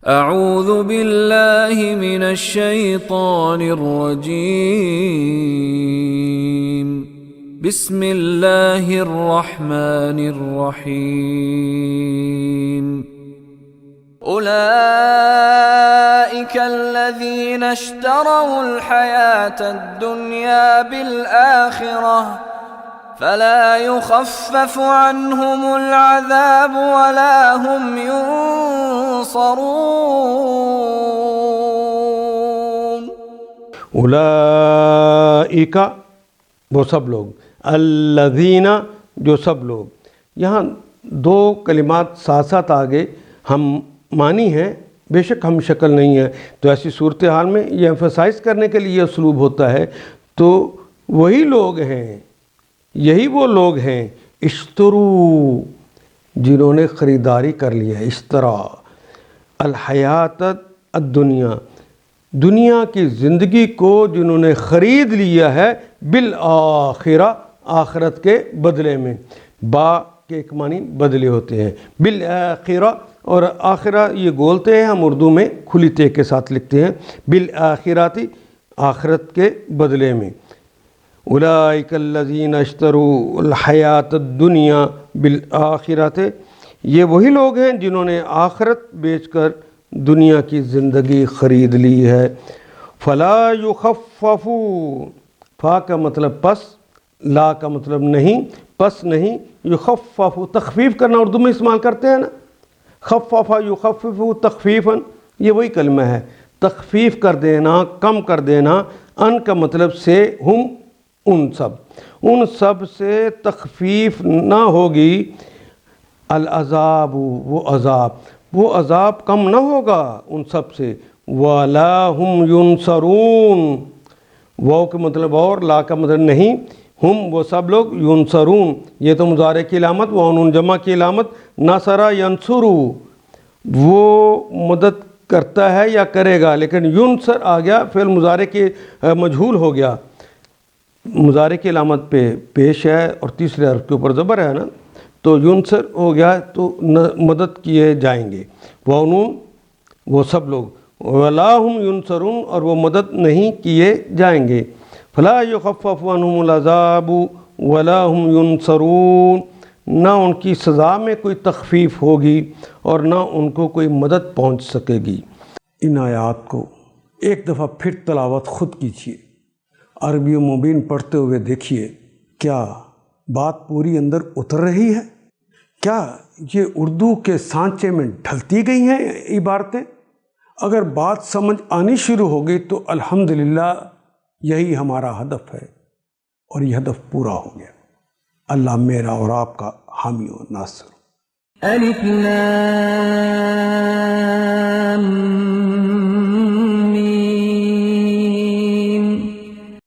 اعوذ باللہ من الشیطان الرجیم بسم اللہ الرحمن الرحیم اولئک الذین اشتروا الحیاة الدنیا بالآخرہ فلا يخفف عنهم العذاب ولا هم ينصرون اولئک وہ سب لوگ، الذین جو سب لوگ، یہاں دو کلمات ساتھ ساتھ آگے ہم معنی ہیں، بے شک ہم شکل نہیں ہے، تو ایسی صورتحال میں یہ ایمفسائز کرنے کے لیے اسلوب ہوتا ہے، تو وہی لوگ ہیں، یہی وہ لوگ ہیں اشترو جنہوں نے خریداری کر لیا ہے، اشترا الحیات الدنیا دنیا کی زندگی کو جنہوں نے خرید لیا ہے بالآخرہ آخرت کے بدلے میں، با کے ایک معنی بدلے ہوتے ہیں، بالآخرہ اور آخرہ یہ گولتے ہیں، ہم اردو میں کھلی تے کے ساتھ لکھتے ہیں، بالآخراتی آخرت کے بدلے میں۔ اولئک الذین اشتروا الحیات الدنیا بالآخرۃ، یہ وہی لوگ ہیں جنہوں نے آخرت بیچ کر دنیا کی زندگی خرید لی ہے۔ فلا یخفف، فا کا مطلب پس، لا کا مطلب نہیں، پس نہیں، یخفف تخفیف کرنا اردو میں استعمال کرتے ہیں نا، خفف یخفف تخفیفا، یہ وہی کلمہ ہے، تخفیف کر دینا، کم کر دینا، ان کا مطلب سے ہم ان سب سے تخفیف نہ ہوگی، العذاب وہ عذاب کم نہ ہوگا ان سب سے، وَلَا هُمْ يُنصَرُونَ، واو کا مطلب اور، لا کا مطلب نہیں، ہم وہ سب لوگ، ينصرون یہ تو مضارع کی علامت، وَنُون جمع کی علامت، نصر ینصرو وہ مدد کرتا ہے یا کرے گا، لیکن ینصر آ گیا فعل مضارع کے مجہول ہو گیا، مضارع کی علامت پہ پیش ہے اور تیسرے حرف کے اوپر زبر ہے نا، تو ینصر ہو گیا تو مدد کیے جائیں گے، وَنُون وہ سب لوگ، وَلَا هُمْ يُنصَرُونَ اور وہ مدد نہیں کیے جائیں گے، فَلَا يُخَفَّفُ عَنْهُمُ الْعَذَابُ وَلَا هُمْ يُنصَرُونَ نہ ان کی سزا میں کوئی تخفیف ہوگی اور نہ ان کو کوئی مدد پہنچ سکے گی۔ ان آیات کو ایک دفعہ پھر تلاوت خود کیجیے، عربی مبین پڑھتے ہوئے دیکھیے، کیا بات پوری اندر اتر رہی ہے؟ کیا یہ اردو کے سانچے میں ڈھلتی گئی ہیں عبارتیں؟ اگر بات سمجھ آنی شروع ہو گئی تو الحمدللہ یہی ہمارا ہدف ہے، اور یہ ہدف پورا ہو گیا۔ اللہ میرا اور آپ کا حامی و ناصر۔ الف لام